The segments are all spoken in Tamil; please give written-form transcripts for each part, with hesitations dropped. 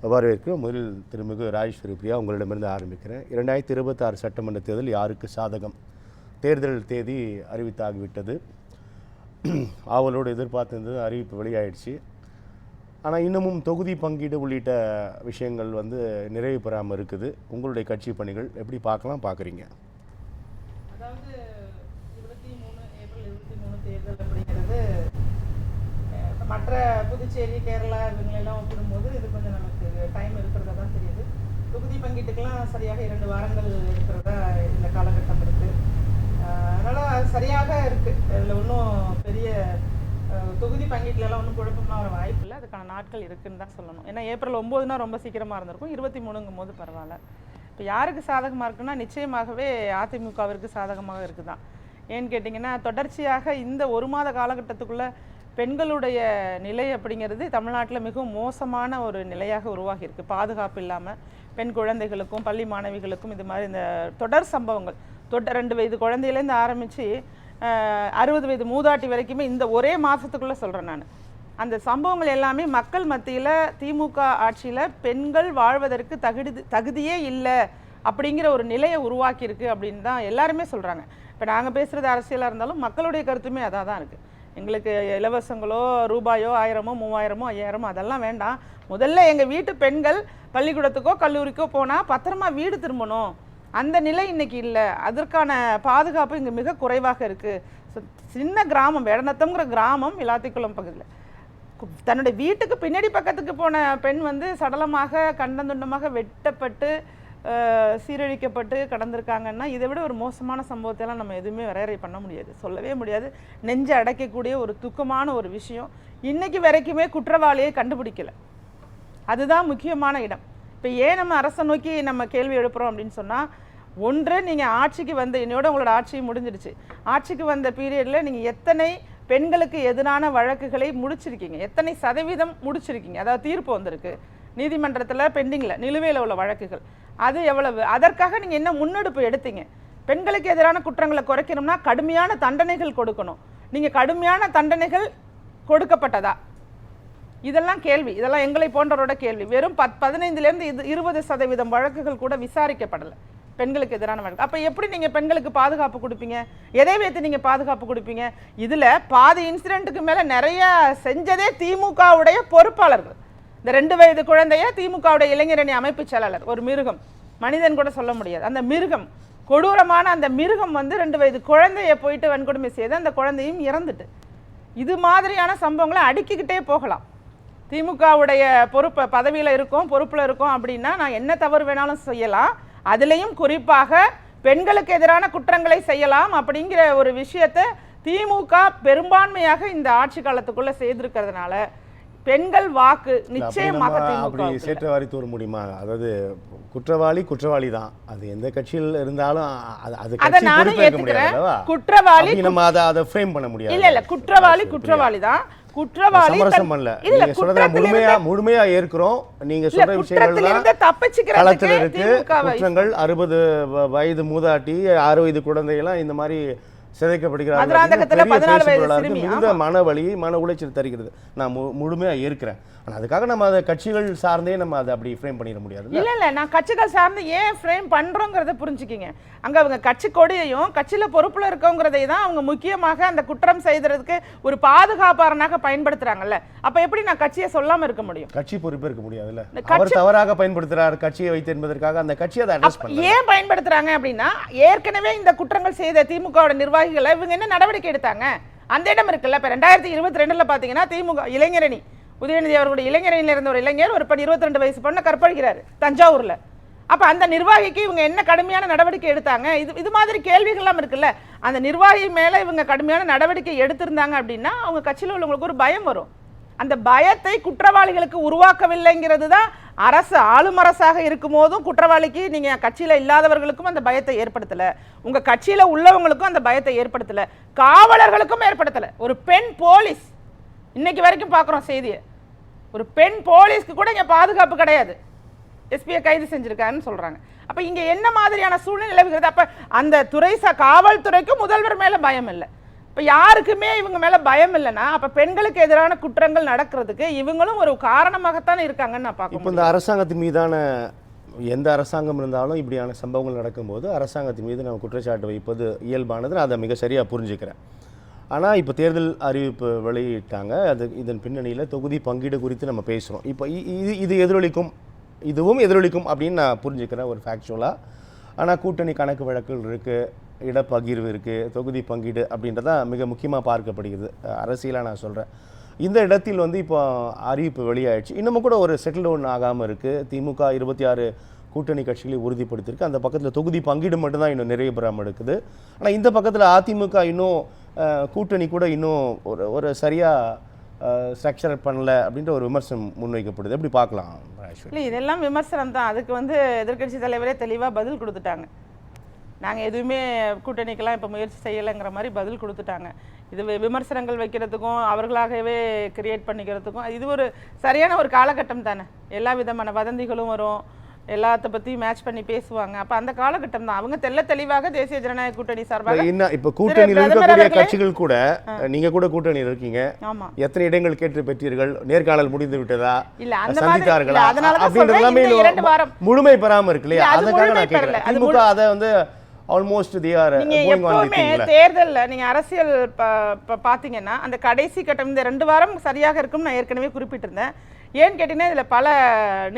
வரவேற்க முதலில் திருமிகு ராஜேஸ்வரி பிரியா உங்களிடமிருந்து ஆரம்பிக்கிறேன். 2026 சட்டமன்ற தேர்தல் யாருக்கு சாதகம்? தேர்தல் தேதி அறிவித்தாகிவிட்டது. ஆவலோடு எதிர்பார்த்திருந்தது, அறிவிப்பு வெளியாயிடுச்சு. ஆனால் இன்னமும் தொகுதி பங்கீடு உள்ளிட்ட விஷயங்கள் நிறைவு பெறாமல் இருக்குது. உங்களுடைய கட்சி பணிகள் எப்படி பார்க்குறீங்க? அதாவது 23 ஏப்ரல் 23 தேர்தல் அப்படிங்கிறது மற்ற புதுச்சேரி, கேரளா இவங்களெல்லாம் ஒப்பிடும்போது இது கொஞ்சம் நமக்கு டைம் இருக்கிறதா தான் தெரியுது. தொகுதி பங்கீட்டுக்கெல்லாம் சரியாக 2 வாரங்கள் இருக்கிறதா இந்த காலகட்டம் இருக்குது. அதனால் அது சரியாக இருக்குது. இதில் ஒன்றும் பெரிய தொகுதி பங்கீட்டிலலாம் ஒன்றும் குழப்பமாக வர வாய்ப்பு இல்லை. அதுக்கான நாட்கள் இருக்குதுன்னு தான் சொல்லணும். ஏன்னா ஏப்ரல் 9னா ரொம்ப சீக்கிரமாக இருந்திருக்கும். 23ங்கும் போது பரவாயில்ல. இப்போ யாருக்கு சாதகமாக இருக்குன்னா நிச்சயமாகவே அதிமுகவிற்கு சாதகமாக இருக்குது தான். ஏன்னு கேட்டிங்கன்னா, தொடர்ச்சியாக இந்த 1 மாத காலகட்டத்துக்குள்ளே பெண்களுடைய நிலை அப்படிங்கிறது தமிழ்நாட்டில் மிகவும் மோசமான ஒரு நிலையாக உருவாகி இருக்குது. பாதுகாப்பு இல்லாமல் பெண் குழந்தைகளுக்கும் பள்ளி மாணவிகளுக்கும் இது மாதிரி இந்த தொடர் சம்பவங்கள் 2 வயது குழந்தையிலேருந்து ஆரம்பித்து 60 வயது மூதாட்டி வரைக்குமே இந்த ஒரே மாதத்துக்குள்ளே சொல்கிறேன் நான். அந்த சம்பவங்கள் எல்லாமே மக்கள் மத்தியில் திமுக ஆட்சியில் பெண்கள் வாழ்வதற்கு தகுதியே இல்லை அப்படிங்கிற ஒரு நிலையை உருவாக்கியிருக்கு அப்படின்னு தான் எல்லாருமே சொல்கிறாங்க. இப்போ நாங்கள் பேசுகிறது அரசியலாக இருந்தாலும் மக்களுடைய கருத்துமே அதாக தான் இருக்குது. எங்களுக்கு இலவசங்களோ ரூபாயோ 1000மோ 3000மோ 5000மோ அதெல்லாம் வேண்டாம். முதல்ல எங்கள் வீட்டு பெண்கள் பள்ளிக்கூடத்துக்கோ கல்லூரிக்கோ போனால் பத்திரமா வீடு திரும்பணும். அந்த நிலை இன்னைக்கு இல்லை. அதற்கான பாதுகாப்பு இங்கே மிக குறைவாக இருக்குது. சின்ன கிராமம், வேடநத்தம்ங்கிற கிராமம், விளாத்திக்குளம் பகுதியில் தன்னுடைய வீட்டுக்கு பின்னாடி பக்கத்துக்கு போன பெண் சடலமாக கண்டந்துண்டமாக வெட்டப்பட்டு சீரழிக்கப்பட்டு கடந்திருக்காங்கன்னா இதை விட ஒரு மோசமான சம்பவத்தையெல்லாம் நம்ம எதுவுமே வரையறை பண்ண முடியாது, சொல்லவே முடியாது. நெஞ்சை அடைக்கக்கூடிய ஒரு துக்கமான ஒரு விஷயம். இன்னைக்கு வரைக்குமே குற்றவாளியை கண்டுபிடிக்கல. அதுதான் முக்கியமான இடம். இப்போ ஏன் நம்ம அரசை நோக்கி நம்ம கேள்வி எழுப்புகிறோம் அப்படின்னு சொன்னால், ஒன்று, நீங்கள் ஆட்சிக்கு என்னோட உங்களோட ஆட்சி முடிஞ்சிடுச்சு. ஆட்சிக்கு வந்த பீரியடில் நீங்கள் எத்தனை பெண்களுக்கு எதிரான வழக்குகளை முடிச்சிருக்கீங்க, எத்தனை சதவீதம் முடிச்சிருக்கீங்க, அதாவது தீர்ப்பு வந்திருக்கு நீதிமன்றத்தில், பெண்டிங்கில் நிலுவையில் உள்ள வழக்குகள் அது எவ்வளவு? அதற்காக நீங்கள் என்ன முன்னெடுப்பு எடுத்தீங்க? பெண்களுக்கு எதிரான குற்றங்களை குறைக்கணும்னா கடுமையான தண்டனைகள் கொடுக்கணும். நீங்கள் கடுமையான தண்டனைகள் கொடுக்கப்பட்டதா? இதெல்லாம் கேள்வி. இதெல்லாம் எங்களை போன்றவரோட கேள்வி. வெறும் 15லேருந்து 20% வழக்குகள் கூட விசாரிக்கப்படலை பெண்களுக்கு எதிரான வழக்கு. அப்போ எப்படி நீங்கள் பெண்களுக்கு பாதுகாப்பு கொடுப்பீங்க? எதை வைத்து நீங்கள் பாதுகாப்பு கொடுப்பீங்க? இதில் பாதி இன்சிடென்ட்டுக்கு மேலே நிறைய செஞ்சதே திமுகவுடைய பொறுப்பாளர்கள். இந்த 2 வயது குழந்தைய திமுகவுடைய இளைஞரணி அமைப்பு செயலாளர், ஒரு மிருகம், மனிதன் கூட சொல்ல முடியாது, அந்த மிருகம், கொடூரமான அந்த மிருகம் 2 வயது குழந்தைய போயிட்டு வன்கொடுமை செய்து அந்த குழந்தையும் இறந்துட்டு. இது மாதிரியான சம்பவங்களை அடுக்கிக்கிட்டே போகலாம். திமுகவுடைய பதவியில் இருக்கோம், பொறுப்பில் இருக்கோம் அப்படின்னா நான் என்ன தவறு வேணாலும் செய்யலாம், அதுலேயும் குறிப்பாக பெண்களுக்கு எதிரான குற்றங்களை செய்யலாம் அப்படிங்கிற ஒரு விஷயத்தை திமுக பெரும்பான்மையாக இந்த ஆட்சி காலத்துக்குள்ள செய்திருக்கிறதுனால பெண்கள் வாக்கு நிச்சயமாக சேற்றவாரி தூர முடியுமா? அதாவது குற்றவாளி தான், அது எந்த கட்சியில் இருந்தாலும் அதை நானும் ஏத்துக்கிறேன். குற்றவாளி நம்ம அதை ஃப்ரேம் பண்ண முடியாது. இல்ல குற்றவாளி தான். குற்றவாளி முழுமையா ஏற்கிறோம். நீங்க சொல்ற விஷயங்கள் களத்தில் இருக்கு. குற்றங்கள் 60 வயது மூதாட்டி, 6 வயது குழந்தைகள்லாம் இந்த மாதிரி சிதைக்கப்படுகிறார்கள். மன வலி, மன உளைச்சல் தருகிறது. நான் முழுமையா ஏற்கிறேன். அதுக்காக நம்ம அதை கட்சிகள் சார்ந்தே நம்ம அதை அப்படி ஃப்ரேம் பண்ணிட முடியாது. இல்ல நான் கட்சிகள் சார்ந்து ஏன் ஃப்ரேம் பண்றோங்கிறத புரிஞ்சுக்கிங்க. அங்க அவங்க கட்சி கொடியையும் கட்சியில பொறுப்புல இருக்கோங்கிறதை தான் அவங்க முக்கியமாக அந்த குற்றம் செய்யறதுக்கு ஒரு பாதுகாப்பாளனாக பயன்படுத்துறாங்கல்ல. அப்ப எப்படி நான் கட்சியை சொல்லாம இருக்க முடியும்? கட்சி பொறுப்பு இருக்க முடியாதுல்ல. அவர் தவறாக பயன்படுத்துறார் கட்சியை வைத்து என்பதற்காக அந்த கட்சியை அதை அட்ரஸ் பண்ணல. ஏன் பயன்படுத்துறாங்க அப்படின்னா, ஏற்கனவே இந்த குற்றங்கள் செய்த திமுகவோட நிர்வாகிகளை இவங்க என்ன நடவடிக்கை எடுத்தாங்க அந்த இடம் இருக்குல்ல. இப்ப 2022 பாத்தீங்கன்னா திமுக இளைஞரணி உதயநிதி அவர்களுடைய இளைஞரணியில் இருந்த ஒரு இளைஞர் ஒரு 22 வயசு பொண்ணை கற்பழிக்கிறாரு தஞ்சாவூர்ல. அப்ப அந்த நிர்வாகிக்கு இவங்க என்ன கடுமையான நடவடிக்கை எடுத்தாங்க? இது மாதிரி கேள்விகள்லாம் இருக்குல்ல. அந்த நிர்வாகி மேல இவங்க கடுமையான நடவடிக்கை எடுத்திருந்தாங்க அப்படின்னா அவங்க கட்சியில் உள்ளவங்களுக்கு ஒரு பயம் வரும். அந்த பயத்தை குற்றவாளிகளுக்கு உருவாக்கவில்லைங்கிறது தான் அரசு. ஆளும் அரசாக இருக்கும் போதும் குற்றவாளிக்கு நீங்க கட்சியில இல்லாதவர்களுக்கும் அந்த பயத்தை ஏற்படுத்தல, உங்க கட்சியில உள்ளவங்களுக்கும் அந்த பயத்தை ஏற்படுத்தல, காவலர்களுக்கும் ஏற்படுத்தல. ஒரு பெண் போலீஸ் இன்னைக்கு வரைக்கும் பார்க்குறோம் செய்தியை, ஒரு பெண் போலீஸ்க்கு கூட இங்கே பாதுகாப்பு கிடையாது. எஸ்பியை கைது செஞ்சிருக்காருன்னு சொல்றாங்க. அப்ப இங்க என்ன மாதிரியான சூழ்நிலை நிலவுகிறது? அப்ப அந்த துறை காவல்துறைக்கும் முதல்வர் மேல பயம் இல்லை, இப்போ யாருக்குமே இவங்க மேல பயம் இல்லைன்னா அப்ப பெண்களுக்கு எதிரான குற்றங்கள் நடக்கிறதுக்கு இவங்களும் ஒரு காரணமாகத்தான் இருக்காங்கன்னு நான் பார்க்க இப்போ இந்த அரசாங்கத்தின் மீதான எந்த அரசாங்கம் இருந்தாலும் இப்படியான சம்பவங்கள் நடக்கும்போது அரசாங்கத்தின் மீது நம்ம குற்றச்சாட்டு வைப்பது இயல்பானது, நான் அதை மிக சரியாக புரிஞ்சுக்கிறேன். ஆனால் இப்போ தேர்தல் அறிவிப்பு வெளியிட்டாங்க, இதன் பின்னணியில் தொகுதி பங்கீடு குறித்து நம்ம பேசுகிறோம். இப்போ இது எதிரொலிக்கும், இதுவும் எதிரொலிக்கும் அப்படின்னு நான் புரிஞ்சுக்கிறேன் ஒரு ஃபேக்சுவலாக. ஆனால் கூட்டணி கணக்கு வழக்குகள் இருக்குது, இடப்பகிர்வு இருக்குது, தொகுதி பங்கீடு அப்படின்றதான் மிக முக்கியமாக பார்க்கப்படுகிறது அரசியலாக. நான் சொல்கிறேன், இந்த இடத்தில் வந்து இப்போ அறிவிப்பு வெளியாயிடுச்சு, இன்னமும் கூட ஒரு செட்டில் டவுன் ஆகாமல் இருக்குது. திமுக 26 கூட்டணி கட்சிகளை உறுதிப்படுத்தியிருக்கு. அந்த பக்கத்தில் தொகுதி பங்கீடு மட்டும்தான் இன்னும் நிறைய பெறாமல் இருக்குது. ஆனால் இந்த பக்கத்தில் அதிமுக இன்னும் கூட்டணி கூட இன்னும் ஒரு சரியாக ஸ்ட்ரக்சர் பண்ணல அப்படின்ற ஒரு விமர்சனம் முன்வைக்கப்படுது. எப்படி பார்க்கலாம்? இல்லை, இதெல்லாம் விமர்சனம் தான். அதுக்கு வந்து எதிர்க்கட்சி தலைவரே தெளிவாக பதில் கொடுத்துட்டாங்க. நாங்கள் எதுவுமே கூட்டணிக்கெல்லாம் இப்போ முயற்சி செய்யலைங்கிற மாதிரி பதில் கொடுத்துட்டாங்க. இது விமர்சனங்கள் வைக்கிறதுக்கும் அவர்களாகவே கிரியேட் பண்ணிக்கிறதுக்கும் இது ஒரு சரியான ஒரு காலகட்டம் தானே. எல்லா விதமான வதந்திகளும் வரும், எல்லாத்த பற்றியும் மேட்ச் பண்ணி பேசுவாங்க. அப்போ அந்த காலகட்டம் தான். அவங்க தெளிவாக தேசிய ஜனநாயக கூட்டணி சார்பாக என்ன இப்போ கூட்டணியில் இருக்கக்கூடிய கட்சிகள் கூட, நீங்கள் கூட கூட்டணியில் இருக்கீங்க, எத்தனை இடங்கள் கேட்டு பெற்றீர்கள், நேர்காணல் முடிந்து விட்டதா, சந்தித்தார்களா அப்படின்ற முழுமை பெறாமல் இருக்கு இல்லையா? அதுக்காக நான் கேட்கிறேன். திமுக அதை வந்து ஆல்மோஸ்ட் தேர்தலில் நீங்க அரசியல் பாத்தீங்கன்னா அந்த கடைசி கட்டம் இந்த 2 வாரம் சரியாக இருக்கும் நான் ஏற்கனவே குறிப்பிட்டிருந்தேன். ஏன்னு கேட்டீங்கன்னா இதுல பல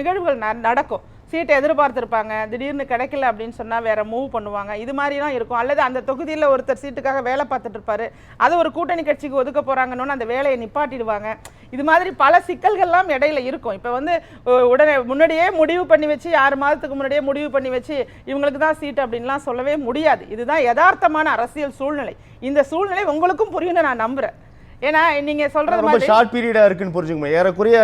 நிகழ்வுகள் நடக்கும். சீட்டை எதிர்பார்த்துருப்பாங்க, திடீர்னு கிடைக்கல அப்படின்னு சொன்னால் வேற மூவ் பண்ணுவாங்க, இது மாதிரிலாம் இருக்கும். அல்லது அந்த தொகுதியில் ஒருத்தர் சீட்டுக்காக வேலை பார்த்துட்டு இருப்பாரு, அது ஒரு கூட்டணி கட்சிக்கு ஒதுக்க போகிறாங்கன்னு அந்த வேலையை நிப்பாட்டிடுவாங்க. இது மாதிரி பல சிக்கல்கள்லாம் இடையில இருக்கும். இப்போ வந்து உடனே முன்னாடியே முடிவு பண்ணி வச்சு 6 மாதத்துக்கு முன்னாடியே முடிவு பண்ணி வச்சு இவங்களுக்கு தான் சீட்டு அப்படின்லாம் சொல்லவே முடியாது. இதுதான் யதார்த்தமான அரசியல் சூழ்நிலை. இந்த சூழ்நிலை உங்களுக்கும் புரியும்னு நான் நம்புறேன். ஏன்னா நீங்க சொல்றது ரொம்ப ஷார்ட் பீரியடா இருக்குன்னு புரிஞ்சுக்கோங்க. ஏறக்குறைய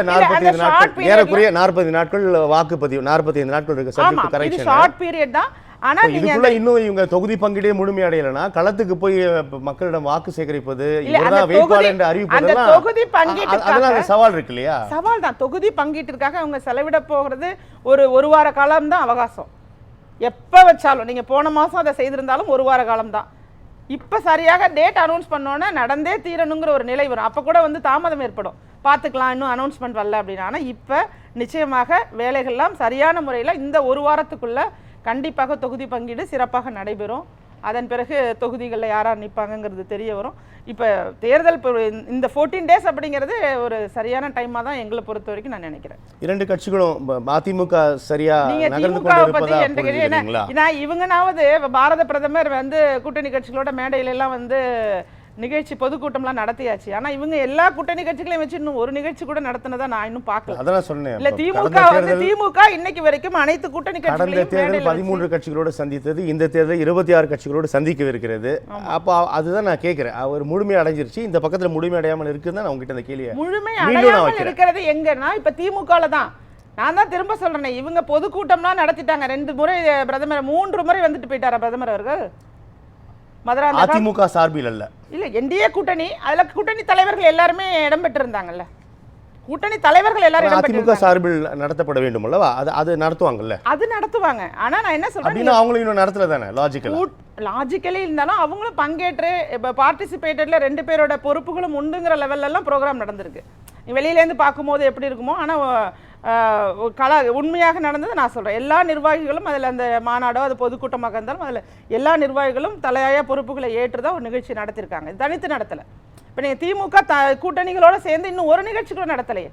40 நாட்கள் வாக்குப்பதிவு, 45 நாட்கள் இருக்கு சப்ஜெக்ட் கரெக்ஷன். இது ஷார்ட் பீரியட் தான். ஆனா இதுக்குள்ள இன்னும் இவங்க தொகுதி பங்கீடே முழுமை அடையலனா களத்துக்கு போய் மக்களிடம் வாக்கு சேகரிப்பது, இவர்தான் வேட்பாளர் என்று அறிவிப்பதெல்லாம் தொகுதி பங்கீட்டுக்காக சவால் இருக்கு இல்லையா? சவால் தான். தொகுதி பங்கீட்டிற்காக அவங்க செலவிட போகிறது ஒரு வார காலம் தான் அவகாசம். எப்ப வச்சாலும் நீங்க போன மாசம் அதை செய்திருந்தாலும் 1 வார காலம் தான். இப்போ சரியாக டேட் அனௌன்ஸ் பண்ணோன்னா நடந்தே தீரணுங்கிற ஒரு நிலை வரும். அப்போ கூட வந்து தாமதம் ஏற்படும், பார்த்துக்கலாம் இன்னும் அனௌன்ஸ்மெண்ட் வரல அப்படின்னா. ஆனால் இப்போ நிச்சயமாக வேலைகள்லாம் சரியான முறையில் இந்த 1 வாரத்துக்குள்ளே கண்டிப்பாக தொகுதி பங்கீடு சிறப்பாக நடைபெறும். அதன் பிறகு தொகுதிகளில் யார் நிற்பாங்கங்கிறது தெரிய வரும். இப்போ தேர்தல் இந்த 14 டேஸ் அப்படிங்கிறது ஒரு சரியான டைமாக தான் எங்களை பொறுத்த வரைக்கும் நான் நினைக்கிறேன். 2 கட்சிகளும் அதிமுக சரியா இவங்கனாவது பாரத பிரதமர் வந்து கூட்டணி கட்சிகளோட மேடையில எல்லாம் வந்து நிகழ்ச்சி பொதுக்கூட்டம்லாம் நடத்தியாச்சு. ஆனா இவங்க எல்லா கூட்டணி கட்சிகளையும் வச்சு இன்னும் ஒரு நிகழ்ச்சி கூட நடத்தினதா நான் இன்னும் பார்க்கல. அதான் சொன்னேன். இல்ல திமுக இன்னைக்கு வரைக்கும் அனைத்து கூட்டணி கட்சிகளையும் 13 கட்சிகளோட சந்தித்தது, இந்த தேர்தல் 26 கட்சிகளோட சந்திக்க இருக்கிறது. அப்ப அதுதான் நான் கேட்கிறேன், அவர் முழுமை அடைஞ்சிருச்சு, இந்த பக்கத்துல முழுமை அடையாமல் இருக்குன்னு நான் உங்ககிட்ட அந்த கேள்வியை முழுமை அடையாமல் இருக்கிறது எங்கன்னா இப்ப திமுகல தான். நான் தான் திரும்ப சொல்றேன், இவங்க பொதுக்கூட்டம்லாம் நடத்திட்டாங்க. 2 முறை பிரதமர் 3 முறை வந்துட்டு போயிட்டாரா பிரதமர் அவர்கள்? அதிமுக சார்பில் அல்ல, இல்ல என்டிஏ கூட்டணி, அதுல கூட்டணி தலைவர்கள் எல்லாருமே இடம்பெற்று இருந்தாங்கல்ல. கூட்டணி தலைவர்கள் எல்லாரும் அதிமுக சார்பில் நடத்தப்பட வேண்டும் அல்லவா? அது நடத்துவாங்கல்ல, அது நடத்துவாங்க. ஆனா நான் என்ன சொல்றேன், அப்படினா அவங்களும் இன்னும் நடத்தல தானே. லாஜிக்கலி இருந்தாலும் அவங்களும் பங்கேற்று பார்ட்டிசிபேட்டட்ல 2 பேரோட பொறுப்புகளும் உண்டுங்கிற லெவல்ல எல்லாம் ப்ரோக்ராம் நடந்திருக்கு. வெளியில இருந்து பார்க்கும்போது எப்படி இருக்குமோ, ஆனா உண்மையாக நடந்தது நான் சொல்றேன். எல்லா நிர்வாகிகளும் அதில் அந்த மாநாடோ அது பொதுக்கூட்டமாக இருந்தாலும் அதில் எல்லா நிர்வாகிகளும் தலையாய பொறுப்புகளை ஏற்றுதான் ஒரு நிகழ்ச்சி நடத்திருக்காங்க. தனித்து நடத்தலை. இப்போ நீங்கள் திமுக கூட்டணிகளோட சேர்ந்து இன்னும் ஒரு நிகழ்ச்சி கூட நடத்தலையே.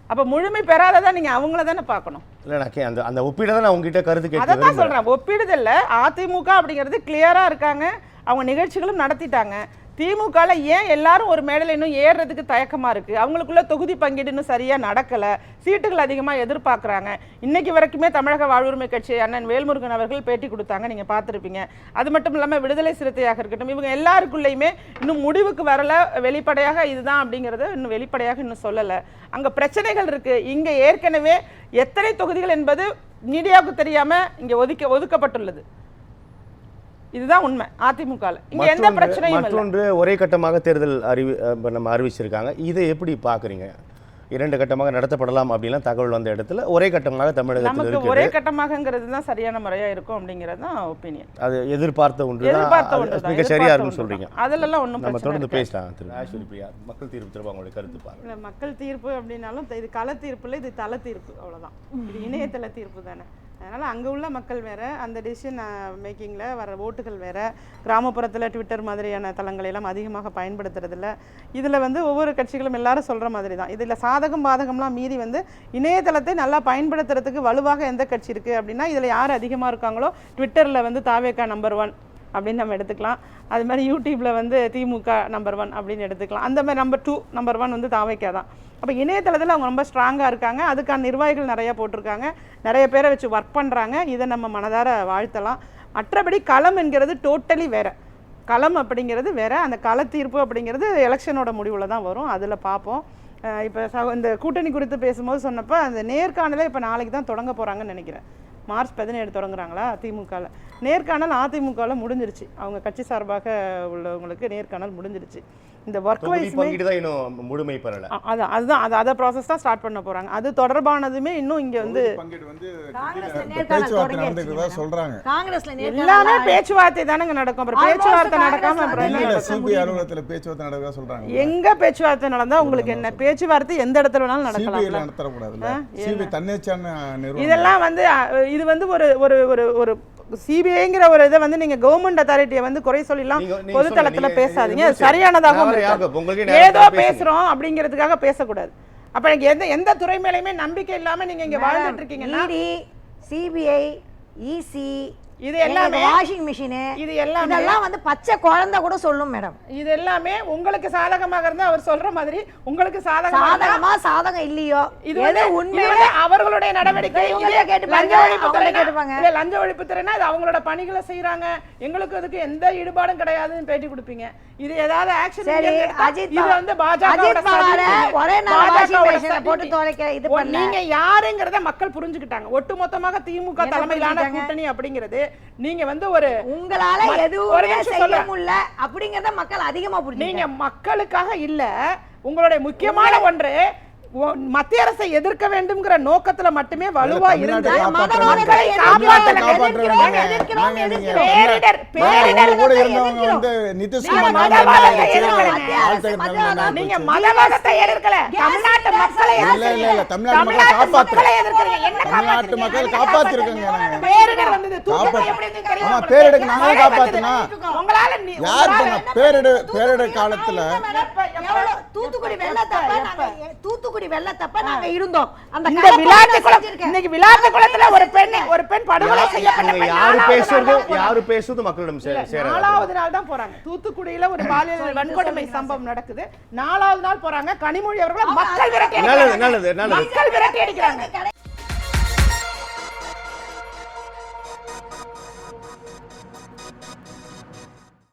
அப்போ முழுமை பெறாததான் நீங்கள் அவங்கள தானே பார்க்கணும். இல்லை அந்த ஒப்பீடு தான் நான் உங்ககிட்ட கருத்து கேட்க அதை தான் சொல்கிறேன். ஒப்பீடுதல்ல அதிமுக அப்படிங்கிறது கிளியராக இருக்காங்க, அவங்க நிகழ்ச்சிகளும் நடத்திட்டாங்க. திமுகல ஏன் எல்லாரும் ஒரு மேடையில் இன்னும் ஏறுறதுக்கு தயக்கமா இருக்கு? அவங்களுக்குள்ள தொகுதி பங்கீடுன்னு சரியா நடக்கல, சீட்டுகள் அதிகமா எதிர்பார்க்குறாங்க. இன்னைக்கு வரைக்குமே தமிழக வாழ்வுரிமை கட்சி அண்ணன் வேல்முருகன் அவர்கள் பேட்டி கொடுத்தாங்க, நீங்க பார்த்துருப்பீங்க. அது மட்டும் இல்லாம விடுதலை சிறுத்தையாக இருக்கட்டும், இவங்க எல்லாருக்குள்ளேயுமே இன்னும் முடிவுக்கு வரல, வெளிப்படையாக இதுதான் அப்படிங்கிறது இன்னும் வெளிப்படையாக இன்னும் சொல்லலை. அங்க பிரச்சனைகள் இருக்கு. இங்க ஏற்கனவே எத்தனை தொகுதிகள் என்பது மீடியாவுக்கு தெரியாம இங்க ஒதுக்கப்பட்டுள்ளது. இதுதான் உண்மை. அதிமுகல இங்க எந்த பிரச்சனையும் இல்லை. மற்றொன்று, ஒரே கட்டமாக தேர்தல் நம்ம அறிவிச்சிருக்காங்க. இதை எப்படி பார்க்குறீங்க? 2 கட்டமாக நடத்தப்படலாம் அப்படின்லாம் தகவல் வந்த இடத்துல ஒரே கட்டமாக தமிழகத்தில் நமக்கு இருக்குது. ஒரே கட்டமாகங்கிறது தான் சரியான முறையா இருக்கும் அப்படிங்கிறது தான் ஒப்பீனியன். அது எதிர்பார்த்த ஒன்று எதிர்பார்த்த ஒன்று தான், மிக சரியா இருக்குன்னு சொல்றீங்க. அதெல்லாம் ஒன்றும் நம்ம பிரச்சனை தொடர்ந்து இருக்காது. பேசலாம் திரு ராஜேஸ்வரி பிரியா. மக்கள் தீர்ப்பு திரும்ப உங்களுடைய கருத்து பாருங்க. இல்லை, மக்கள் தீர்ப்பு அப்படின்னாலும் இது கள தீர்ப்பு இல்லை, இது தள தீர்ப்பு, அவ்வளோதான். இது இணையதள தீர்ப்பு தானே. அதனால் அங்கே உள்ள மக்கள் வேறு, அந்த டிசிஷன் மேக்கிங்கில் வர ஓட்டுகள் வேறு. கிராமப்புறத்தில் ட்விட்டர் மாதிரியான தளங்களை எல்லாம் அதிகமாக பயன்படுத்துறதில்ல. இதில் வந்து ஒவ்வொரு கட்சிகளும் எல்லாரும் சொல்கிற மாதிரி தான். இதில் சாதகம் பாதகம்லாம் மீறி வந்து இணையதளத்தை நல்லா பயன்படுத்துறதுக்கு வலுவாக எந்த கட்சி இருக்குது அப்படின்னா, இதில் யார் அதிகமாக இருக்காங்களோ ட்விட்டரில் வந்து தாவேகா நம்பர் 1 அப்படின்னு நம்ம எடுத்துக்கலாம். அது மாதிரி யூடியூப்பில் வந்து திமுக நம்பர் 1 அப்படின்னு எடுத்துக்கலாம். அந்த மாதிரி நம்பர் 2 நம்பர் 1 வந்து தாவேகா தான். அப்போ இணையதளத்தில் அவங்க ரொம்ப ஸ்ட்ராங்காக இருக்காங்க. அதுக்கான நிர்வாகிகள் நிறையா போட்டிருக்காங்க, நிறைய பேரை வச்சு ஒர்க் பண்ணுறாங்க. இதை நம்ம மனதார வாழ்த்தலாம். மற்றபடி களம் என்கிறது டோட்டலி வேறு. களம் அப்படிங்கிறது வேறு, அந்த கள தீர்ப்பு அப்படிங்கிறது எலெக்ஷனோட முடிவில் தான் வரும். அதில் பார்ப்போம். இப்போ இந்த கூட்டணி குறித்து பேசும்போது சொன்னப்போ அந்த நேர்காணலே இப்போ நாளைக்கு தான் தொடங்க போகிறாங்கன்னு நினைக்கிறேன். மார்ச் 17 தொடங்குறாங்களா அதிமுகவில். நேர்காணல் அதிமுகவில் முடிஞ்சிருச்சு. அவங்க கட்சி சார்பாக உள்ளவங்களுக்கு நேர்காணல் முடிஞ்சிருச்சு. இந்த ஒர்க் வைஸ் முழுமை பெறல. அதுதான் அதை ப்ராசஸ் தான் ஸ்டார்ட் பண்ண போறாங்க. அது தொடர்பானதுமே இன்னும் இங்க வந்து எல்லாமே பேச்சுவார்த்தை தானங்க நடக்கும். அப்புறம் பேச்சுவார்த்தை நடக்காம எங்க பேச்சுவார்த்தை நடந்தா உங்களுக்கு என்ன? பேச்சுவார்த்தை எந்த இடத்துல வேணாலும் நடக்கலாம். இதெல்லாம் வந்து இது வந்து ஒரு சிபிஐங்கிற ஒரு இதை வந்து நீங்க கவர்மெண்ட் அத்தாரிட்டியை வந்து குறை சொல்லலாம் பொதுத்தளத்துல பேசாதீங்க. சரியானதாகவும் ஏதோ பேசுறோம் அப்படிங்கிறதுக்காக பேசக்கூடாது. அப்ப எனக்கு எந்த துறை மேலயுமே நம்பிக்கை இல்லாம நீங்க இங்க வாழ்ந்துட்டு இருக்கீங்கன்னா சிபிஐ இசி இது எல்லாமே வாஷிங் மிஷின் இது எல்லாமே இதெல்லாம் வந்து பச்சை குழந்தை கூட சொல்லும் மேடம். இது எல்லாமே உங்களுக்கு சாதகமாக இருந்தா அவர் சொல்ற மாதிரி உங்களுக்கு சாதகமா சாதகம் இல்லையோ இது வந்து உண்மையிலே அவர்களுடைய நடவடிக்கை. லஞ்ச ஒழிப்புத்துறைனா இது அவங்களோட பணிகளை செய்யறாங்க, எங்களுக்கு அதுக்கு எந்த ஈடுபாடும் கிடையாதுன்னு பேட்டி கொடுப்பீங்க. இது ஏதாவது ஆக்ஷன் இது வந்து நீங்க யாருங்கிறத மக்கள் புரிஞ்சுக்கிட்டாங்க. ஒட்டுமொத்தமாக திமுக தலைமையிலான கூட்டணி அப்படிங்கிறது நீங்க வந்து ஒரு உங்களால எதுவுமே செய்ய முடியல அப்படிங்கறத மக்கள் அதிகமா புரிஞ்சுக்கிட்டாங்க. நீங்க மக்களுக்காக இல்ல, உங்களுடைய முக்கியமான ஒன்று மத்திய அரசை எதிர்க்க வேண்டும்ங்கிற நோக்கத்துல மட்டுமே வலுவா இருந்து நீங்க மதவாதத்தை எதிர்க்கல, தமிழ்நாட்டு மக்களை பேரிடர் வந்தது. பேரிடர் காலத்துல தூத்துக்குடி வெள்ளத்தப்ப நாங்க இருந்தோம். அந்த இந்த இன்னைக்கு விளையாட்டு குளத்துல ஒரு பெண் படுகொலை செய்யப்பட்ட யாரு பேசுறது மக்களிடம் சேர 4வது நாள் தான் போறாங்க. தூத்துக்குடியில ஒரு பாலியல் வன்கொடுமை சம்பவம் நடக்குது. 4வது நாள் போறாங்க. கனிமொழி அவர்களை மக்கள் விரட்டி அடிக்கிறாங்க.